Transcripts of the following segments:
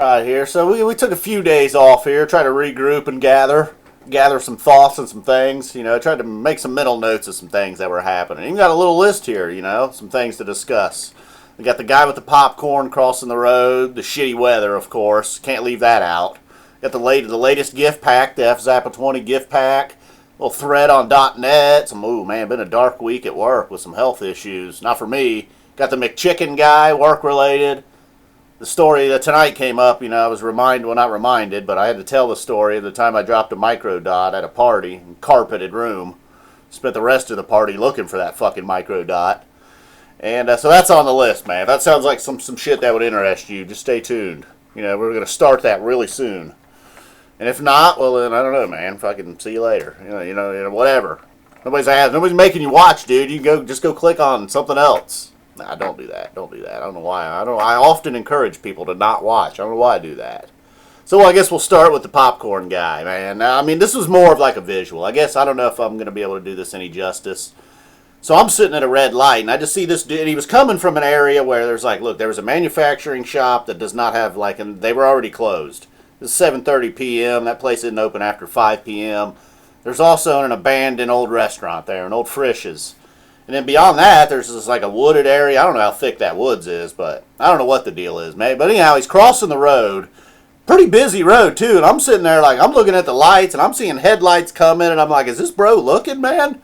Right here. So we took a few days off here, try to regroup and gather some thoughts and some things. Tried to make some mental notes of some things that were happening. Even got a little list here. Some things to discuss. We got the guy with the popcorn crossing the road, the shitty weather, of course. Can't leave that out. Got the latest gift pack, the F-Zappa 20 gift pack. Little thread on .net. Been a dark week at work with some health issues. Not for me. Got the McChicken guy, work related. The story that tonight came up, I was not reminded, but I had to tell the story of the time I dropped a microdot at a party, in a carpeted room. Spent the rest of the party looking for that fucking microdot. And so that's on the list, man. If that sounds like some shit that would interest you, just stay tuned. We're going to start that really soon. And if not, well then, I don't know, man. Fucking see you later. Whatever. Nobody's making you watch, dude. You can just go click on something else. Nah, don't do that. Don't do that. I don't know why. I often encourage people to not watch. I don't know why I do that. So I guess we'll start with the popcorn guy, man. Now, this was more of like a visual. I guess I don't know if I'm going to be able to do this any justice. So I'm sitting at a red light, and I just see this dude, and he was coming from an area where there's there was a manufacturing shop that does not have and they were already closed. It's 7:30 p.m. That place isn't open after 5 p.m. There's also an abandoned old restaurant there, an old Frisch's. And then beyond that, there's just a wooded area. I don't know how thick that woods is, but I don't know what the deal is, man. But anyhow, he's crossing the road. Pretty busy road, too. And I'm sitting there I'm looking at the lights, and I'm seeing headlights coming, and I'm like, is this bro looking, man?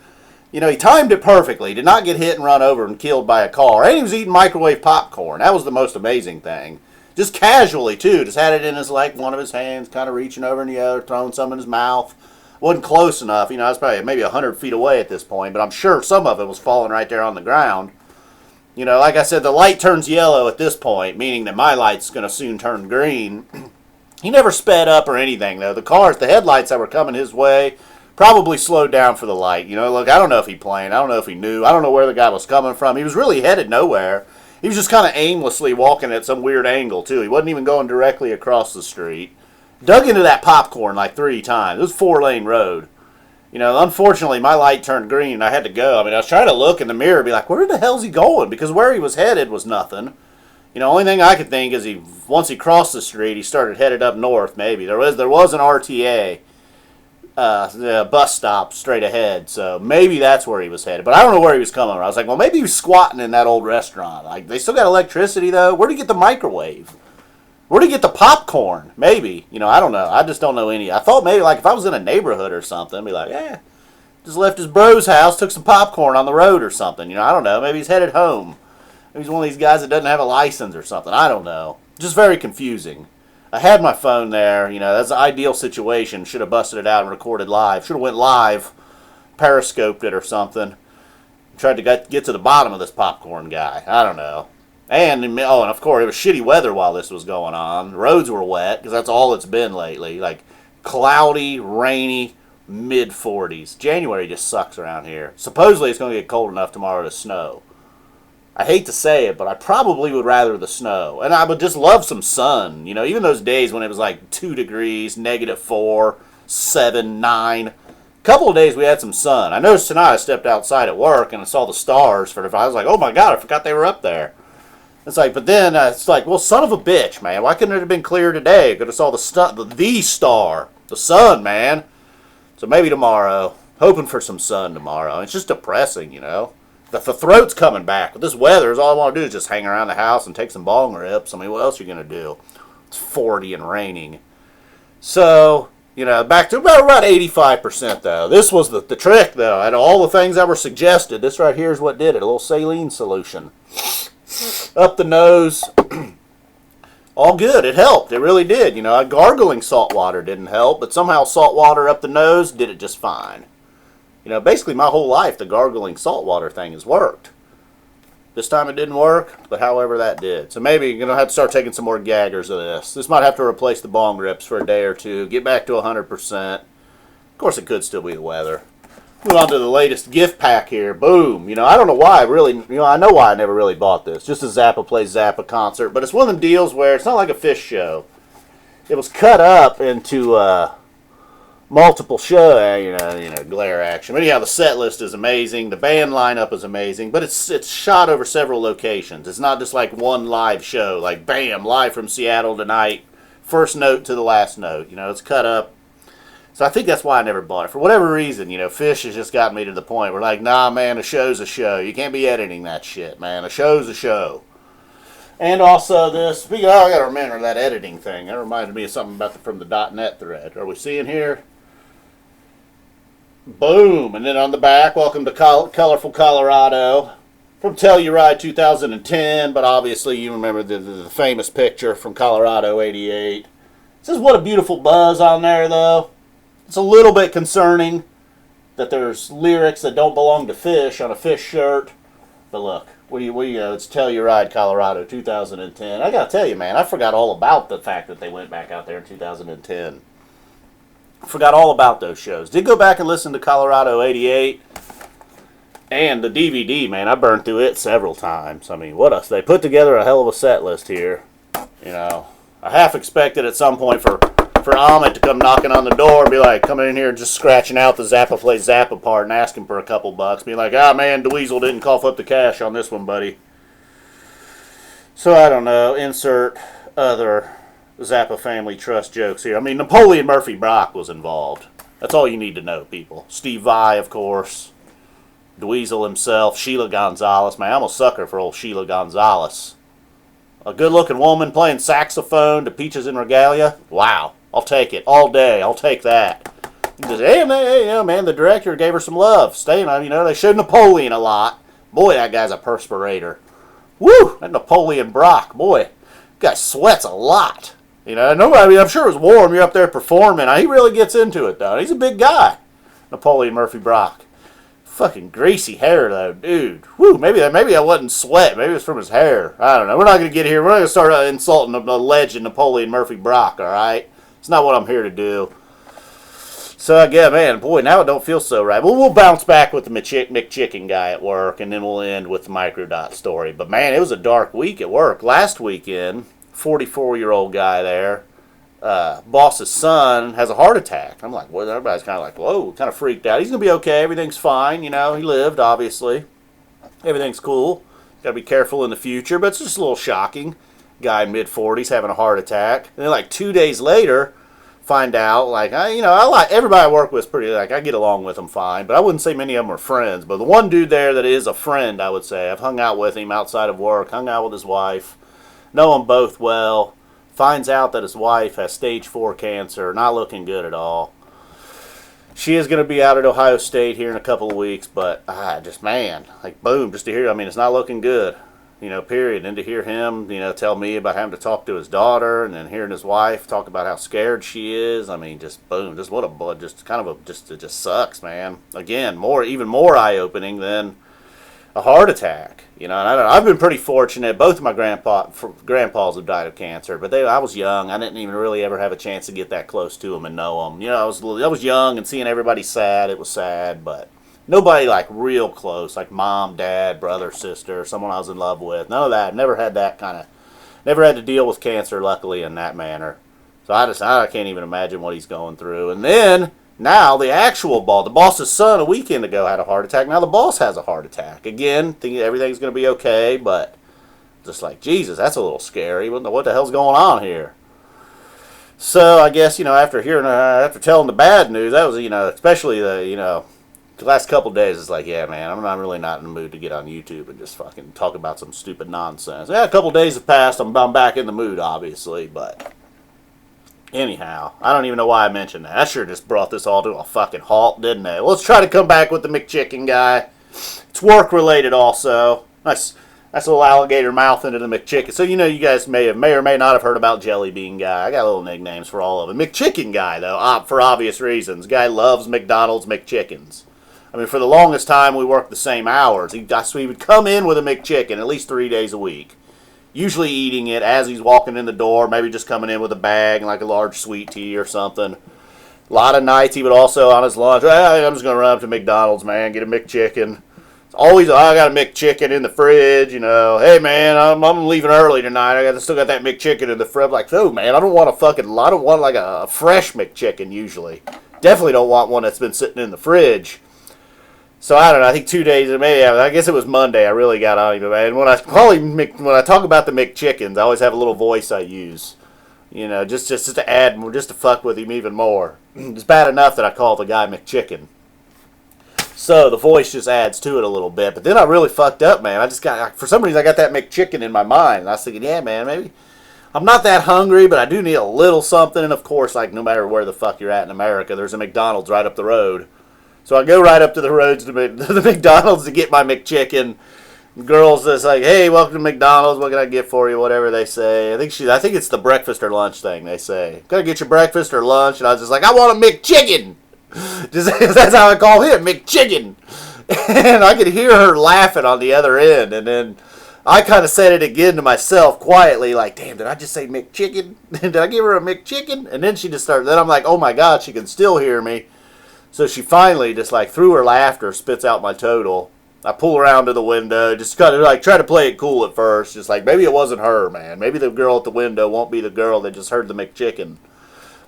He timed it perfectly. Did not get hit and run over and killed by a car. And he was eating microwave popcorn. That was the most amazing thing. Just casually, too. Just had it in one of his hands, kind of reaching over in the other, throwing some in his mouth. Wasn't close enough. I was probably maybe 100 feet away at this point, but I'm sure some of it was falling right there on the ground. Like I said, the light turns yellow at this point, meaning that my light's going to soon turn green. He never sped up or anything, though. The headlights that were coming his way probably slowed down for the light. Look, I don't know if he planned. I don't know if he knew. I don't know where the guy was coming from. He was really headed nowhere. He was just kind of aimlessly walking at some weird angle, too. He wasn't even going directly across the street. Dug into that popcorn 3 times. It was a 4-lane road. Unfortunately, my light turned green and I had to go. I was trying to look in the mirror and be like, where the hell's he going? Because where he was headed was nothing. Only thing I could think is once he crossed the street, he started headed up north, maybe. There was an RTA bus stop straight ahead, so maybe that's where he was headed. But I don't know where he was coming from. I was like, well, maybe he was squatting in that old restaurant. They still got electricity, though. Where'd he get the microwave? Where'd he get the popcorn? Maybe. I don't know. I just don't know any. I thought maybe if I was in a neighborhood or something, I'd be like, just left his bro's house, took some popcorn on the road or something. I don't know. Maybe he's headed home. Maybe he's one of these guys that doesn't have a license or something. I don't know. Just very confusing. I had my phone there. That's the ideal situation. Should have busted it out and recorded live. Should have went live, periscoped it or something. Tried to get to the bottom of this popcorn guy. I don't know. And of course, it was shitty weather while this was going on. The roads were wet, because that's all it's been lately. Cloudy, rainy, mid-40s. January just sucks around here. Supposedly, it's going to get cold enough tomorrow to snow. I hate to say it, but I probably would rather the snow. And I would just love some sun. Even those days when it was 2 degrees, -4, 7, 9. A couple of days we had some sun. I noticed tonight I stepped outside at work and I saw the stars. I was like, oh my God, I forgot they were up there. But then it's well, son of a bitch, man. Why couldn't it have been clear today? Could have saw the star, the sun, man. So maybe tomorrow. Hoping for some sun tomorrow. It's just depressing, The throat's coming back. With this weather, all I want to do is just hang around the house and take some bong rips. What else are you going to do? It's 40 and raining. So, back to about 85%, though. This was the trick, though. Out of all the things that were suggested, this right here is what did it. A little saline solution. Up the nose. All good. It helped. It really did. Gargling salt water didn't help, but somehow salt water up the nose did it just fine. Basically my whole life the gargling salt water thing has worked. This time it didn't work, but however that did. So maybe you're going to have to start taking some more gaggers of this. This might have to replace the bong rips for a day or two. Get back to 100%. Of course it could still be the weather. Move on to the latest gift pack here. Boom. I don't know why I know why I never really bought this. Just a Zappa Plays Zappa concert. But it's one of them deals where it's not like a fish show. It was cut up into multiple show, glare action. But anyhow, the set list is amazing. The band lineup is amazing. But it's shot over several locations. It's not just one live show. Bam, live from Seattle tonight. first note to the last note. It's cut up. So I think that's why I never bought it. For whatever reason, Fish has just gotten me to the point where like, nah, man, a show's a show. You can't be editing that shit, man. A show's a show. And also this, I got to remember that editing thing. That reminded me of something from the .NET thread. Are we seeing here? Boom. And then on the back, welcome to Colorful Colorado. From Telluride 2010, but obviously you remember the famous picture from Colorado 88. It says, what a beautiful buzz on there, though. It's a little bit concerning that there's lyrics that don't belong to Fish on a Fish shirt. But look, it's Telluride, Colorado, 2010. I gotta tell you, man, I forgot all about the fact that they went back out there in 2010. I forgot all about those shows. Did go back and listen to Colorado 88 and the DVD, man. I burned through it several times. I mean, what else? They put together a hell of a set list here. I half expected at some point for Ahmet to come knocking on the door and be like, coming in here and just scratching out the Zappa Play Zappa part and asking for a couple bucks. Be like, man, Dweezil didn't cough up the cash on this one, buddy. So I don't know. Insert other Zappa Family Trust jokes here. I mean, Napoleon Murphy Brock was involved. That's all you need to know, people. Steve Vai, of course. Dweezil himself. Sheila Gonzales. Man, I'm a sucker for old Sheila Gonzales. A good-looking woman playing saxophone to Peaches and Regalia. Wow. I'll take it all day. I'll take that. Just, hey, man, the director gave her some love. Staying on, they showed Napoleon a lot. Boy, that guy's a perspirator. Woo! That Napoleon Brock, boy, that guy sweats a lot. Nobody. I'm sure it was warm. You're up there performing. He really gets into it, though. He's a big guy, Napoleon Murphy Brock. Fucking greasy hair, though, dude. Woo! Maybe I wasn't sweat. Maybe it was from his hair. I don't know. We're not gonna get here. We're not gonna start insulting the legend Napoleon Murphy Brock. All right. It's not what I'm here to do. So, again, man, boy, now it don't feel so right. Well, we'll bounce back with the McChicken guy at work, and then we'll end with the Microdot story. But, man, it was a dark week at work. Last weekend, 44-year-old guy there, boss's son has a heart attack. I'm like, well, everybody's kind of like, whoa, kind of freaked out. He's going to be okay. Everything's fine. He lived, obviously. Everything's cool. Got to be careful in the future, but it's just a little shocking. Guy mid-40s having a heart attack. And then, like, 2 days later, find out, like, I like everybody I work with is pretty, like, I get along with them fine, but I wouldn't say many of them are friends. But the one dude there that is a friend, I would say, I've hung out with him outside of work, hung out with his wife, know them both well, finds out that his wife has stage 4 cancer, not looking good at all. She is going to be out at Ohio State here in a couple of weeks, but just, man, like, boom, just to hear, I mean, it's not looking good. Period. And to hear him, tell me about having to talk to his daughter, and then hearing his wife talk about how scared she is. I mean, just boom, just what a, just kind of it just sucks, man. Again, even more eye-opening than a heart attack. And I've been pretty fortunate. Both of my grandpas have died of cancer, but I was young. I didn't even really ever have a chance to get that close to them and know them. I was young and seeing everybody sad. It was sad, but nobody like real close, like mom, dad, brother, sister, someone I was in love with. None of that. Never had to deal with cancer, luckily, in that manner. So I can't even imagine what he's going through. And then, now, the actual the boss's son a weekend ago had a heart attack. Now the boss has a heart attack. Again, thinking everything's going to be okay, but just like, Jesus, that's a little scary. What the hell's going on here? So I guess, after telling the bad news, that was, especially the last couple days, it's like, yeah, man, I'm really not in the mood to get on YouTube and just fucking talk about some stupid nonsense. Yeah, a couple days have passed. I'm back in the mood, obviously, but anyhow, I don't even know why I mentioned that. I sure just brought this all to a fucking halt, didn't I? Well, let's try to come back with the McChicken guy. It's work-related also. Nice little alligator mouth into the McChicken. So, you guys may or may not have heard about Jelly Bean Guy. I got little nicknames for all of them. McChicken Guy, though, for obvious reasons. Guy loves McDonald's McChickens. I mean, for the longest time, we worked the same hours. He would come in with a McChicken at least 3 days a week. Usually eating it as he's walking in the door, maybe just coming in with a bag and like a large sweet tea or something. A lot of nights he would also, on his lunch, I'm just going to run up to McDonald's, man, get a McChicken. It's always, I got a McChicken in the fridge, Hey, man, I'm leaving early tonight. I still got that McChicken in the fridge. Like, oh, man, I don't want like a fresh McChicken usually. Definitely don't want one that's been sitting in the fridge. So I don't know. I think 2 days, maybe I guess it was Monday. I really got on him, man. When I talk about the McChickens, I always have a little voice I use. You know, just to add more, just to fuck with him even more. It's bad enough that I call the guy McChicken. So the voice just adds to it a little bit. But then I really fucked up, man. I just got, for some reason, I got that McChicken in my mind. And I was thinking, yeah, man, maybe I'm not that hungry, but I do need a little something. And of course, like, no matter where the fuck you're at in America, there's a McDonald's right up the road. So I go right up to the roads to the McDonald's to get my McChicken. The girl's just like, hey, welcome to McDonald's. What can I get for you? Whatever they say. I think it's the breakfast or lunch thing they say. Gotta get your breakfast or lunch. And I was just like, I want a McChicken. Just, that's how I call him, McChicken. And I could hear her laughing on the other end. And then I kind of said it again to myself quietly, like, damn, did I just say McChicken? Did I give her a McChicken? And then she just started, then I'm like, oh my God, she can still hear me. So she finally just, like, through her laughter, spits out my total. I pull around to the window, just kind of like try to play it cool at first. Just like, maybe it wasn't her, man. Maybe the girl at the window won't be the girl that just heard the McChicken.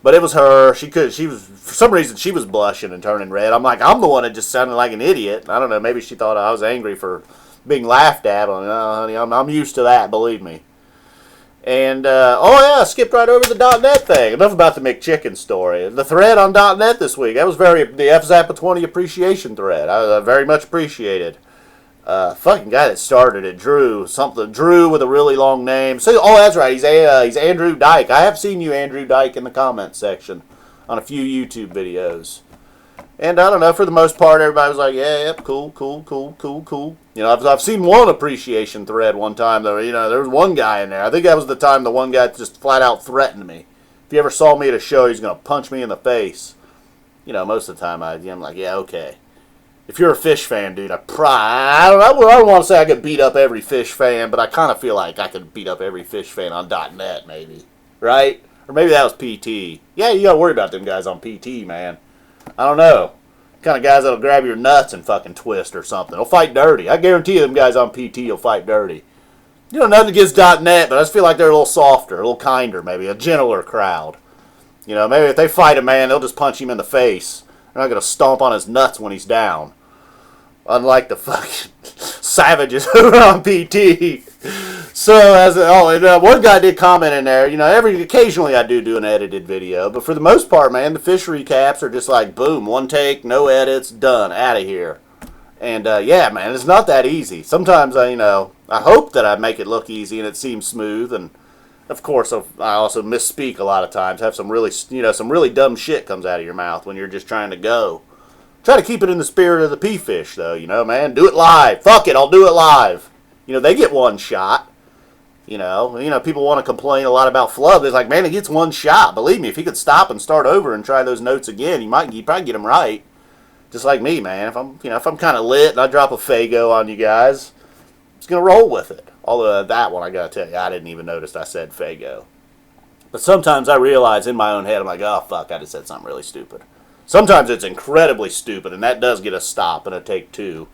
But it was her. She was, for some reason, she was blushing and turning red. I'm like, I'm the one that just sounded like an idiot. I don't know, maybe she thought I was angry for being laughed at. No, honey, I'm used to that, believe me. And, oh yeah, I skipped right over the .net thing. Enough about the McChicken story. The thread on .net this week, that was the F-Zappa 20 appreciation thread. I very much appreciated. Fucking guy that started it, Drew with a really long name. So, oh, that's right, he's Andrew Dyke. I have seen you, Andrew Dyke, in the comments section on a few YouTube videos. And I don't know, for the most part, everybody was like, yeah, yep, cool. You know, I've seen one appreciation thread one time, though. You know, there was one guy in there. I think that was the time the one guy just flat out threatened me. If you ever saw me at a show, he's going to punch me in the face. You know, most of the time, I'm like, yeah, okay. If you're a Fish fan, dude, I don't want to say I could beat up every Fish fan, but I kind of feel like I could beat up every Fish fan on .net, maybe. Right? Or maybe that was PT. Yeah, you got to worry about them guys on PT, man. I don't know. Kind of guys that'll grab your nuts and fucking twist or something. They'll fight dirty. I guarantee you them guys on PT will fight dirty. You know, nothing against .net, but I just feel like they're a little softer, a little kinder, maybe, a gentler crowd. You know, maybe if they fight a man, they'll just punch him in the face. They're not going to stomp on his nuts when he's down. Unlike the fucking savages over on PT. So, one guy did comment in there, you know, occasionally I do an edited video, but for the most part, man, the fish recaps are just like, boom, one take, no edits, done, out of here. And, yeah, man, it's not that easy. Sometimes, I hope that I make it look easy and it seems smooth, and, of course, I also misspeak a lot of times, have some really dumb shit comes out of your mouth when you're just trying to go. Try to keep it in the spirit of the P-Fish, though, you know, man. Do it live. Fuck it, I'll do it live. You know, they get one shot. You know, people want to complain a lot about Flub. It's like, man, he gets one shot. Believe me, if he could stop and start over and try those notes again, he'd probably get them right. Just like me, man. If I'm kind of lit and I drop a Fago on you guys, I'm just gonna roll with it. Although that one, I gotta tell you, I didn't even notice I said Fago. But sometimes I realize in my own head, I'm like, oh fuck, I just said something really stupid. Sometimes it's incredibly stupid, and that does get a stop and a take two.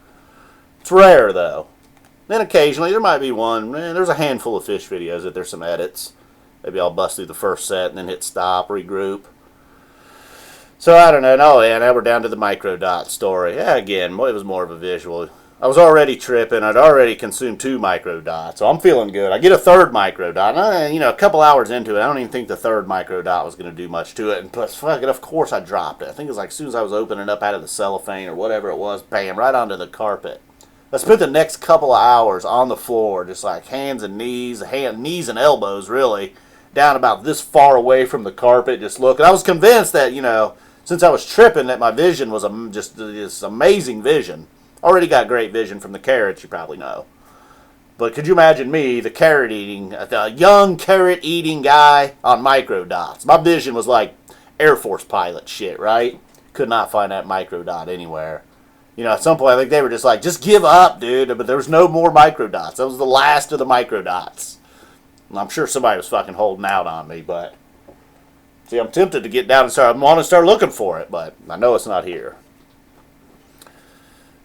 It's rare, though. Then occasionally, there might be one. There's a handful of fish videos that there's some edits. Maybe I'll bust through the first set and then hit stop, regroup. So, I don't know. Oh, yeah, now we're down to the microdot story. Yeah, again, it was more of a visual. I was already tripping. I'd already consumed 2 microdots, so I'm feeling good. I get a third microdot. And a couple hours into it, I don't even think the third microdot was going to do much to it. And plus, fuck it, of course I dropped it. I think it was like as soon as I was opening up out of the cellophane or whatever it was, bam, right onto the carpet. I spent the next couple of hours on the floor, just like hands and knees and elbows, really, down about this far away from the carpet, just looking. I was convinced that, since I was tripping, that my vision was just this amazing vision. Already got great vision from the carrots, you probably know. But could you imagine me, the young carrot-eating guy on microdots? My vision was like Air Force pilot shit, right? Could not find that microdot anywhere. At some point, I think they were just like, just give up, dude. But there was no more microdots. That was the last of the microdots. And I'm sure somebody was fucking holding out on me, but... See, I'm tempted to get down and I want to start looking for it, but I know it's not here.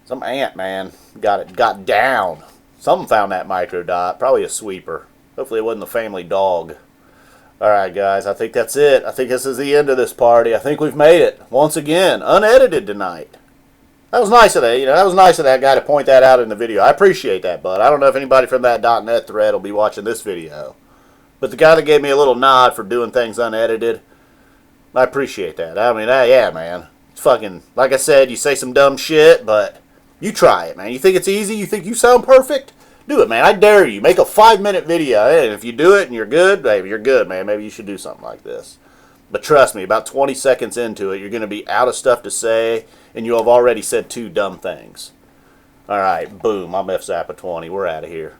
Some ant, man, got down. Someone found that microdot. Probably a sweeper. Hopefully it wasn't the family dog. Alright, guys, I think that's it. I think this is the end of this party. I think we've made it. Once again, unedited tonight. That was nice of that. That was nice of that guy to point that out in the video. I appreciate that, bud. I don't know if anybody from that .net thread will be watching this video. But the guy that gave me a little nod for doing things unedited, I appreciate that. I mean, yeah, man. It's fucking, like I said, you say some dumb shit, but you try it, man. You think it's easy? You think you sound perfect? Do it, man. I dare you. Make a 5-minute video. And if you do it and you're good, baby, you're good, man. Maybe you should do something like this. But trust me, about 20 seconds into it, you're going to be out of stuff to say, and you'll have already said 2 dumb things. All right, boom. I'm F Zappa 20. We're out of here.